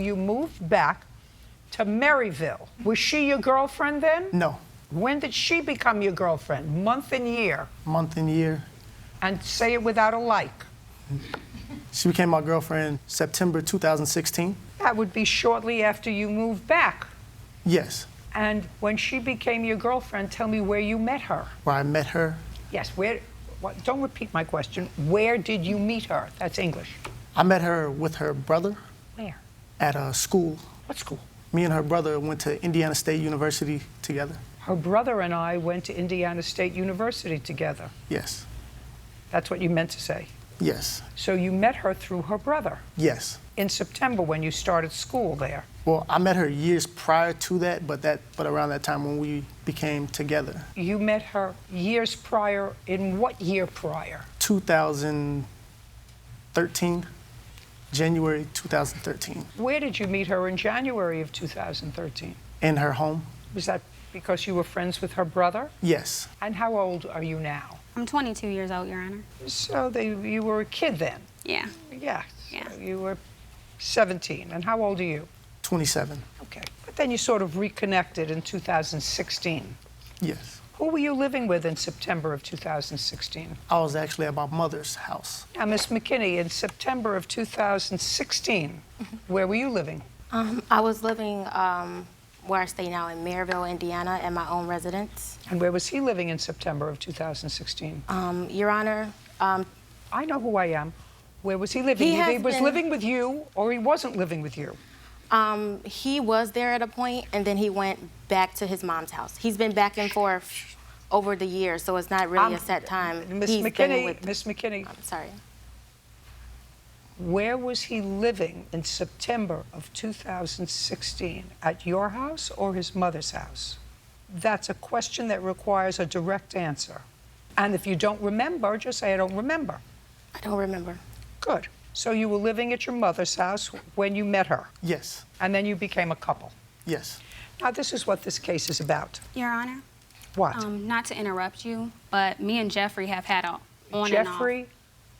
you moved back to Maryville. Was she your girlfriend then? No. When did she become your girlfriend? Month and year? Month and year. And say it without a like. She became my girlfriend September 2016. That would be shortly after you moved back. Yes. And when she became your girlfriend, tell me where you met her. Where I met her? Yes, where, don't repeat my question. Where did you meet her? That's English. I met her with her brother. Where? At a school. What school? Me and her brother went to Indiana State University together. Her brother and I went to Indiana State University together. Yes. That's what you meant to say? Yes. So you met her through her brother? Yes. In September when you started school there? Well, I met her years prior to that, but around that time when we became together. You met her years prior. In what year prior? 2013. January 2013. Where did you meet her in January of 2013? In her home. Was that because you were friends with her brother? Yes. And how old are you now? I'm 22 years old, Your Honor. So you were a kid then? Yeah. Yeah. Yeah. So you were 17. And how old are you? 27. Okay. But then you sort of reconnected in 2016. Yes. Who were you living with in September of 2016? I was actually at my mother's house. Now, Miss McKinney, in September of 2016, where were you living? I was living where I stay now in Maryville, Indiana, at my own residence. And where was he living in September of 2016? Your Honor. I know who I am. Where was he living? He was living with you, or he wasn't living with you? He was there at a point, and then he went back to his mom's house. He's been back and forth over the years, so it's not really a set time. Miss McKinney. I'm sorry. Where was he living in September of 2016? At your house or his mother's house? That's a question that requires a direct answer. And if you don't remember, just say, I don't remember. I don't remember. Good. So you were living at your mother's house when you met her? Yes. And then you became a couple? Yes. Now, this is what this case is about. Your Honor? What? Not to interrupt you, but me and Jeffrey have had a on Jeffrey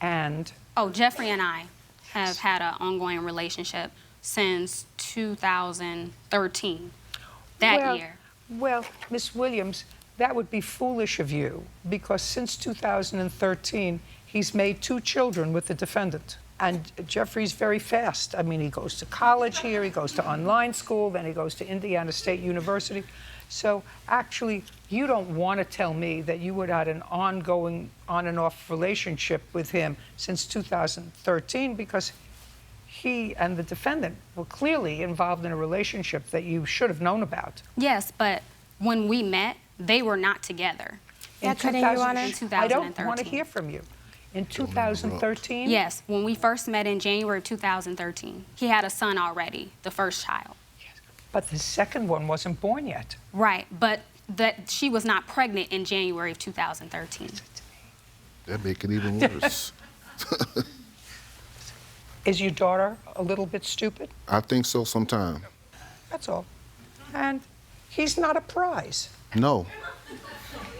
and off. Oh, Jeffrey and I have had an ongoing relationship since 2013, that year. Well, Miss Williams, that would be foolish of you, because since 2013, he's made 2 children with the defendant. And Jeffrey's very fast. I mean, he goes to college here, he goes to online school, then he goes to Indiana State University. So actually, you don't want to tell me that you had had an ongoing on and off relationship with him since 2013, because he and the defendant were clearly involved in a relationship that you should have known about. Yes, but when we met, they were not together. In 2013. I don't want to hear from you. In 2013? Yes, when we first met in January of 2013. He had a son already, the first child. Yes, but the second one wasn't born yet. Right, but that she was not pregnant in January of 2013. That make it even worse. Is your daughter a little bit stupid? I think so sometime. That's all. And he's not a prize. No.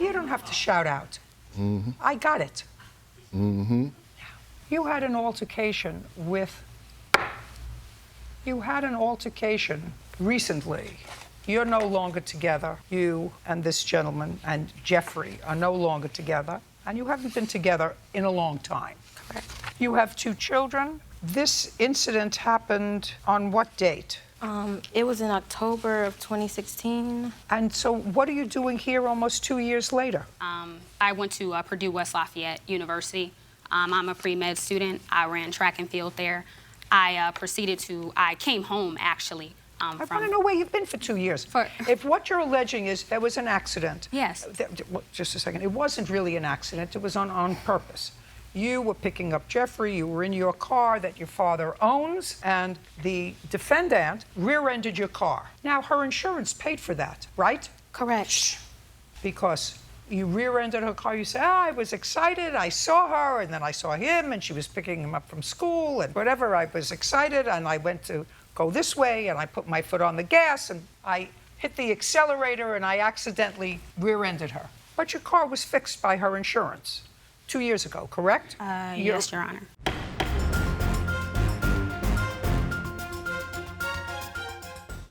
You don't have to shout out. Mm-hmm. I got it. Mm-hmm. You had an altercation recently. You're no longer together. You and this gentleman and Jeffrey are no longer together, and you haven't been together in a long time. Correct. You have 2 children. This incident happened on what date? It was in October of 2016. And so what are you doing here almost 2 years later? I went to Purdue West Lafayette University. I'm a pre-med student. I ran track and field there. I came home actually. I want to know where you've been for 2 years. If what you're alleging is there was an accident. Yes. Just a second. It wasn't really an accident. It was on purpose. You were picking up Jeffrey. You were in your car that your father owns, and the defendant rear-ended your car. Now, her insurance paid for that, right? Correct. Shh. Because you rear-ended her car. You say, I was excited. I saw her, and then I saw him, and she was picking him up from school, and whatever. I was excited, and I went to go this way, and I put my foot on the gas, and I hit the accelerator, and I accidentally rear-ended her. But your car was fixed by her insurance 2 years ago, correct? Yes, Your Honor.